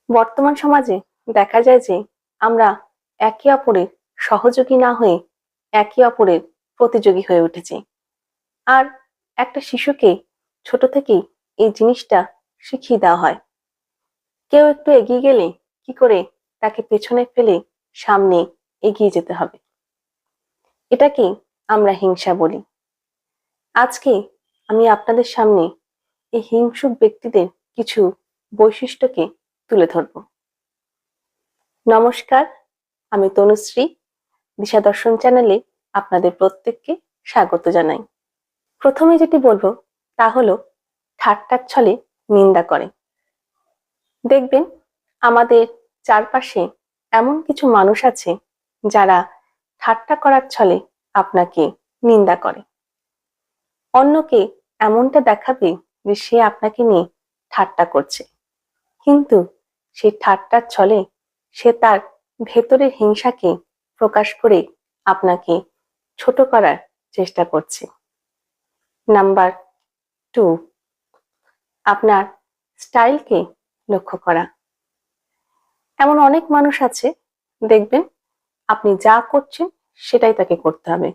বর্তমান সমাজে দেখা যায় যে আমরা একে অপরের সহযোগী না হয়ে একে অপরের প্রতিযোগী হয়ে উঠেছি। আর একটা শিশুকে ছোট থেকেই এই জিনিসটা শিখিয়ে দেওয়া হয়। কেউ একটু এগিয়ে গেলে কি করে তাকে পেছনে ফেলে সামনে এগিয়ে যেতে হবে, এটাকে আমরা হিংসা বলি। আজকে আমি আপনাদের সামনে এই হিংসুক ব্যক্তিদের কিছু বৈশিষ্ট্যকে তুলে ধরব। নমস্কার, আমি তনুশ্রী। দিশা দর্শন চ্যানেলে আপনাদের প্রত্যেককে স্বাগত জানাই। প্রথমে যেটি বলবো তা হলো ঠাট্টার ছলে নিন্দা করে। দেখবেন আমাদের চারপাশে এমন কিছু মানুষ আছে যারা ঠাট্টা করার ছলে আপনাকে নিন্দা করে। অন্যকে এমনটা দেখাবে যে সে আপনাকে নিয়ে ঠাট্টা করছে, কিন্তু সেই ঠাট্টার ছলে সে তার ভেতরের হিংসাকে প্রকাশ করে আপনাকে ছোট করার চেষ্টা করছে। নাম্বার 2, আপনার স্টাইলকে লক্ষ্য করা। এমন অনেক মানুষ আছে, দেখবেন আপনি যা করছেন সেটাই তাকে করতে হবে।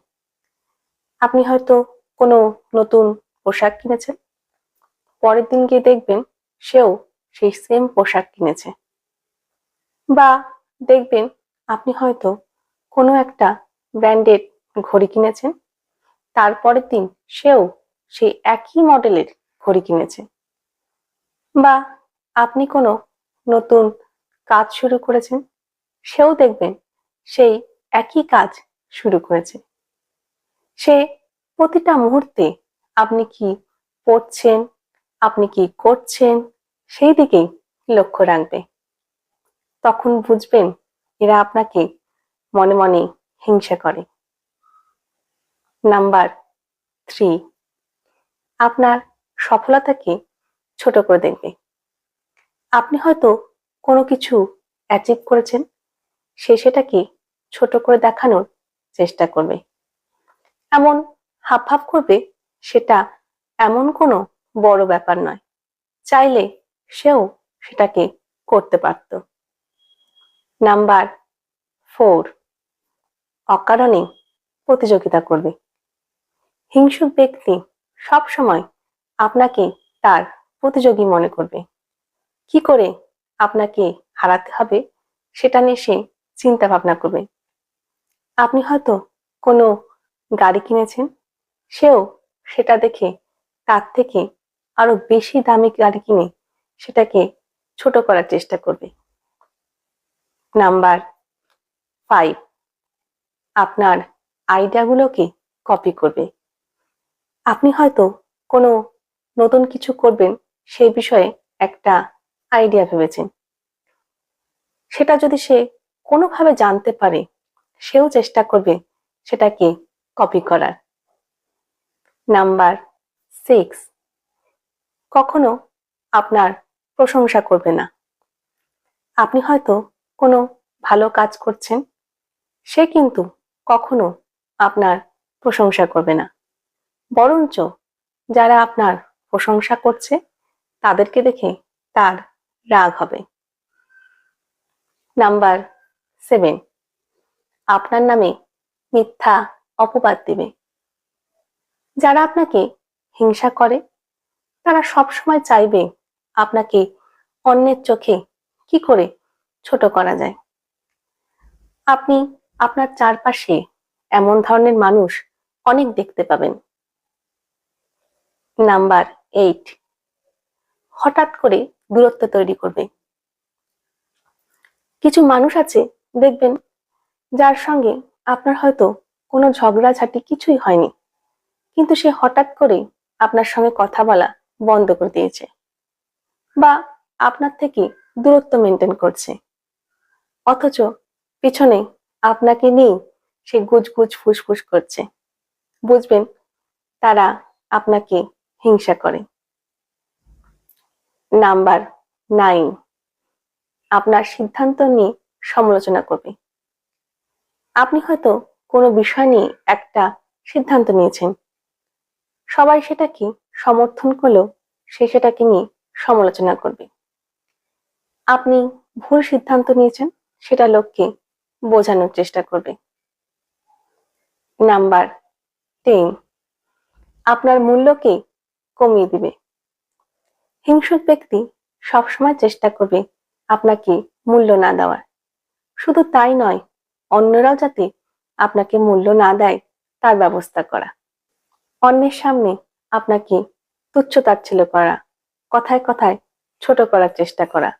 আপনি হয়তো কোনো নতুন পোশাক কিনেছেন, পরের দিন গিয়ে দেখবেন সেও সেই সেম পোশাক কিনেছে। বা দেখবেন আপনি হয়তো কোনো একটা ব্র্যান্ডেড ঘড়ি কিনেছেন, তারপরের দিন সেও সেই একই মডেলের ঘড়ি কিনেছে। বা আপনি কোনো নতুন কাজ শুরু করেছেন, সেও দেখবেন সেই একই কাজ শুরু করেছে। সে প্রতিটা মুহূর্তে আপনি কি পড়ছেন, আপনি কি করছেন সেই দিকেই লক্ষ্য রাখবে। তখন বুঝবেন এরা আপনাকে মনে মনে হিংসা করে। নাম্বার 3, আপনার সফলতাকে ছোট করে দেখবে। আপনি হয়তো কোনো কিছু অ্যাচিভ করেছেন, সে সেটাকে ছোট করে দেখানোর চেষ্টা করবে। এমন হাবভাব করবে সেটা এমন কোনো বড় ব্যাপার নয়, চাইলে সেও সেটাকে করতে পারত। নাম্বার 4, অকারণে প্রতিযোগিতা করবে। হিংসুক ব্যক্তি সব সময় আপনাকে তার প্রতিযোগী মনে করবে। কি করে আপনাকে হারাতে হবে সেটা নিয়ে সে চিন্তা ভাবনা করবে। আপনি হয়তো কোনো গাড়ি কিনেছেন, সেও সেটা দেখে তার থেকে আরো বেশি দামি গাড়ি কিনে সেটাকে ছোট করার চেষ্টা করবে। নাম্বার 5, আপনার আইডিয়াগুলোকে কপি করবে। আপনি হয়তো কোনো নতুন কিছু করবেন, সেই বিষয়ে একটা আইডিয়া ভেবেছেন, সেটা যদি সে কোনোভাবে জানতে পারে সেও চেষ্টা করবে সেটাকে কপি করার। নাম্বার 6, কখনো আপনার প্রশংসা করবে না। আপনি হয়তো কোনো ভালো কাজ করছেন, সে কিন্তু কখনো আপনার প্রশংসা করবে না, বরঞ্চ যারা আপনার প্রশংসা করছে তাদেরকে দেখে তার রাগ হবে। নাম্বার 7, আপনার নামে মিথ্যা অপবাদ দিবে। যারা আপনাকে হিংসা করে তারা সবসময় চাইবে আপনাকে অন্যের চোখে কি করে ছোট করা যায়। আপনি আপনার চারপাশে এমন ধরনের মানুষ অনেক দেখতে পাবেন। নাম্বার 8, হঠাৎ করে দূরত্ব তৈরি করবে। কিছু মানুষ আছে, দেখবেন যার সঙ্গে আপনার হয়তো কোনো ঝগড়াঝাটি কিছুই হয়নি, কিন্তু সে হঠাৎ করে আপনার সঙ্গে কথা বলা বন্ধ করে দিয়েছে বা আপনার থেকে দূরত্ব মেনটেন করছে, অথচ পিছনে আপনাকে নিয়ে সে গুজগুজ ফুসফুস করছে। বুঝবেন তারা আপনাকে হিংসা করে। নাম্বার 9, আপনার সিদ্ধান্ত নিয়ে সমালোচনা করবে। আপনি হয়তো কোনো বিষয় নিয়ে একটা সিদ্ধান্ত নিয়েছেন, সবাই সেটাকে সমর্থন করলেও সে সেটাকে নিয়ে সমালোচনা করবে। আপনি ভুল সিদ্ধান্ত নিয়েছেন সেটা লোককে বোঝানোর চেষ্টা করবে। নাম্বার 10, আপনার মূল্যকে কমিয়ে দিবে। হিংসুক ব্যক্তি সবসময় চেষ্টা করবে আপনাকে মূল্য না দেওয়ার। শুধু তাই নয়, অন্যরাও যাতে আপনাকে মূল্য না দেয় তার ব্যবস্থা করা। অন্যের সামনে আপনাকে তুচ্ছ-তাচ্ছিল্য করা, কথায় কথায় ছোট করার চেষ্টা করা।